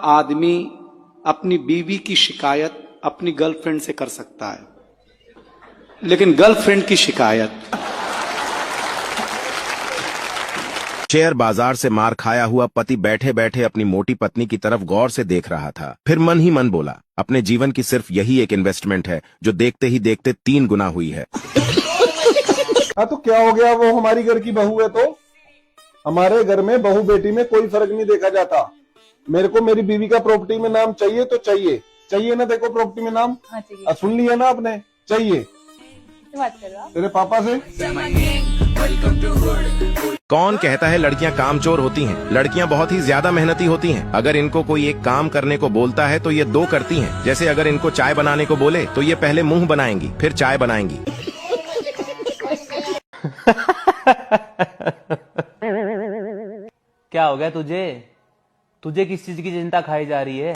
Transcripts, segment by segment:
आदमी अपनी बीवी की शिकायत अपनी गर्लफ्रेंड से कर सकता है, लेकिन गर्लफ्रेंड की शिकायत। शेयर बाजार से मार खाया हुआ पति बैठे बैठे अपनी मोटी पत्नी की तरफ गौर से देख रहा था। फिर मन ही मन बोला, अपने जीवन की सिर्फ यही एक इन्वेस्टमेंट है जो देखते ही देखते 3 गुना हुई है। तो क्या हो गया, वो हमारी घर की बहू है तो हमारे घर में बहू बेटी में कोई फर्क नहीं देखा जाता। मेरे को मेरी बीवी का प्रॉपर्टी में नाम चाहिए तो चाहिए ना। देखो प्रॉपर्टी में नाम। हाँ, सुन लिया ना आपने, चाहिए। बात कर रहा तेरे पापा से। कौन कहता है लड़कियां कामचोर होती हैं? लड़कियां बहुत ही ज्यादा मेहनती होती हैं। अगर इनको कोई एक काम करने को बोलता है तो ये 2 करती हैं। जैसे अगर इनको चाय बनाने को बोले तो ये पहले मुंह बनाएंगी फिर चाय बनाएंगी। क्या हो गया तुझे किस चीज की चिंता खाई जा रही है?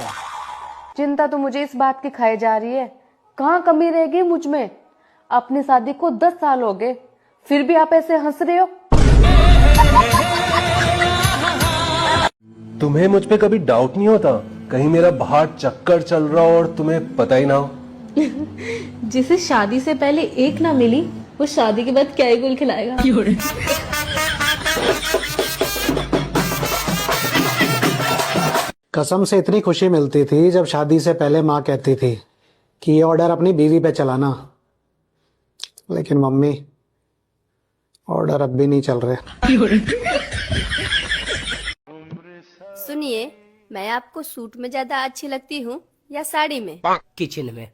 चिंता तो मुझे इस बात की खाई जा रही है, कहाँ कमी रह गई मुझ में। अपनी शादी को 10 साल हो गए, फिर भी आप ऐसे हंस रहे हो। तुम्हें मुझ पे कभी डाउट नहीं होता कहीं मेरा बाहर चक्कर चल रहा हो और तुम्हें पता ही ना हो? जिसे शादी से पहले एक ना मिली, वो शादी के बाद क्या ही गुल खिलाएगा। कसम से इतनी खुशी मिलती थी जब शादी से पहले माँ कहती थी कि ये ऑर्डर अपनी बीवी पे चलाना, लेकिन मम्मी ऑर्डर अब भी नहीं चल रहे। सुनिए, मैं आपको सूट में ज्यादा अच्छी लगती हूँ या साड़ी में? किचन में।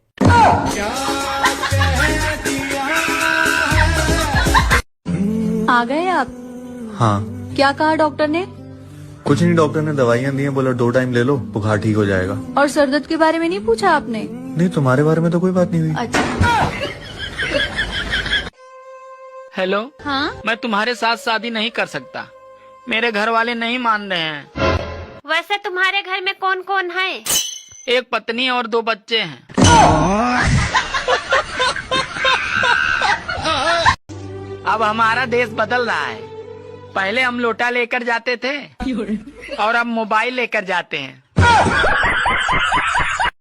आ गए आप? हाँ। क्या कहा डॉक्टर ने? कुछ नहीं, डॉक्टर ने दवाइयाँ दी हैं, बोला 2 टाइम ले लो, बुखार ठीक हो जाएगा। और सर दर्द के बारे में नहीं पूछा आपने? नहीं, तुम्हारे बारे में तो कोई बात नहीं हुई। अच्छा। हेलो। हाँ? मैं तुम्हारे साथ शादी नहीं कर सकता, मेरे घर वाले नहीं मान रहे हैं। वैसे तुम्हारे घर में कौन कौन है? एक पत्नी और 2 बच्चे हैं। अब हमारा देश बदल रहा है, पहले हम लोटा लेकर जाते थे और अब मोबाइल लेकर जाते हैं।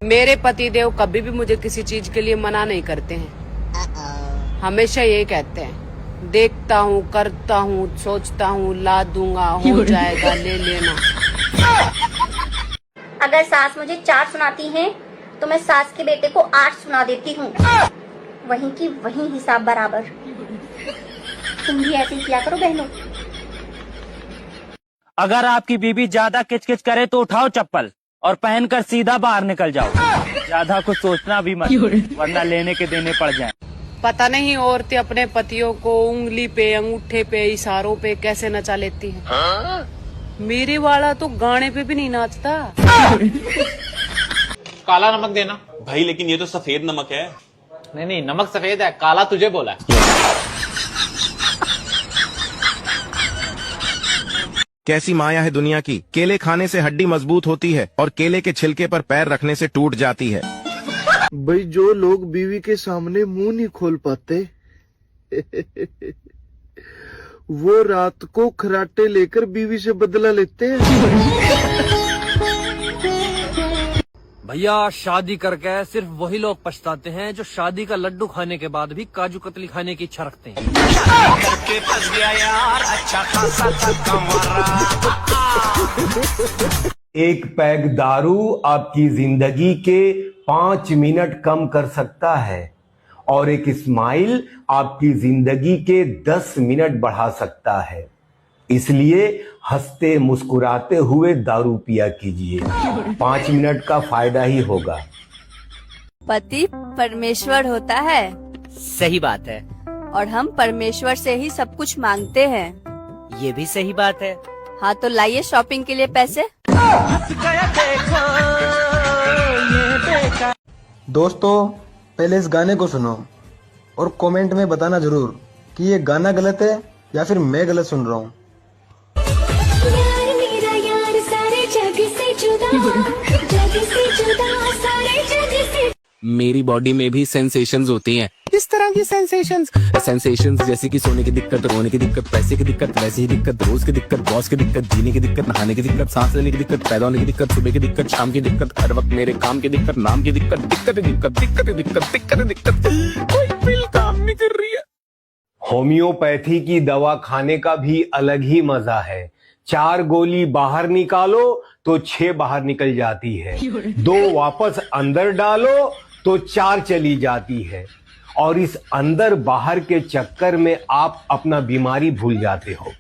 मेरे पतिदेव कभी भी मुझे किसी चीज के लिए मना नहीं करते हैं, हमेशा यही कहते हैं, देखता हूँ, करता हूँ, सोचता हूँ, ला दूंगा, हो जाएगा, ले लेना। अगर सास मुझे 4 सुनाती है तो मैं सास के बेटे को 8 सुना देती हूँ। वहीं की वहीं हिसाब बराबर। तुम भी ऐसे ही किया करो बहनों। अगर आपकी बीबी ज्यादा किचकिच करे तो उठाओ चप्पल और पहनकर सीधा बाहर निकल जाओ। ज्यादा कुछ सोचना भी मत, वरना लेने के देने पड़ जाए। पता नहीं औरतें अपने पतियों को उंगली पे, अंगूठे पे, इशारों पे कैसे नचा लेती हैं। मेरे वाला तो गाने पे भी नहीं नाचता। काला नमक देना भाई, लेकिन ये तो सफेद नमक है। नहीं, नमक सफेद है, काला तुझे बोला है। कैसी माया है दुनिया की। केले खाने से हड्डी मजबूत होती है और केले के छिलके पर पैर रखने से टूट जाती है। भाई जो लोग बीवी के सामने मुंह नहीं खोल पाते वो रात को खराटे लेकर बीवी से बदला लेते हैं। भैया, शादी करके सिर्फ वही लोग पछताते हैं जो शादी का लड्डू खाने के बाद भी काजू कतली खाने की इच्छा रखते हैं। करके फंस गया यार, अच्छा खासा एक पैग दारू आपकी जिंदगी के 5 मिनट कम कर सकता है और एक स्माइल आपकी जिंदगी के 10 मिनट बढ़ा सकता है। इसलिए हंसते मुस्कुराते हुए दारू पिया कीजिए, 5 मिनट का फायदा ही होगा। पति परमेश्वर होता है। सही बात है। और हम परमेश्वर से ही सब कुछ मांगते हैं। ये भी सही बात है। हाँ, तो लाइए शॉपिंग के लिए पैसे। दोस्तों, पहले इस गाने को सुनो और कमेंट में बताना जरूर कि ये गाना गलत है या फिर मैं गलत सुन रहा हूँ। मेरी बॉडी में भी सेंसेशंस होती हैं। किस तरह की सेंसेशंस? सेंसेशंस जैसे कि सोने की दिक्कत, रोने की दिक्कत, पैसे की दिक्कत, वैसे ही दिक्कत, रोज की दिक्कत, बॉस की दिक्कत, जीने की दिक्कत, नहाने की दिक्कत, सांस लेने की दिक्कत, पैदा होने की दिक्कत, सुबह की दिक्कत, शाम की दिक्कत, हर वक्त मेरे काम की दिक्कत, नाम की दिक्कत, दिक्कत दिक्कत दिक्कत दिक्कत दिक्कत दिक्कत, कोई पिल काम नहीं कर रही है। होम्योपैथी की दवा खाने का भी अलग ही मजा है। 4 गोली बाहर निकालो तो 6 बाहर निकल जाती है, 2 वापस अंदर डालो तो 4 चली जाती है, और इस अंदर बाहर के चक्कर में आप अपना बीमारी भूल जाते हो।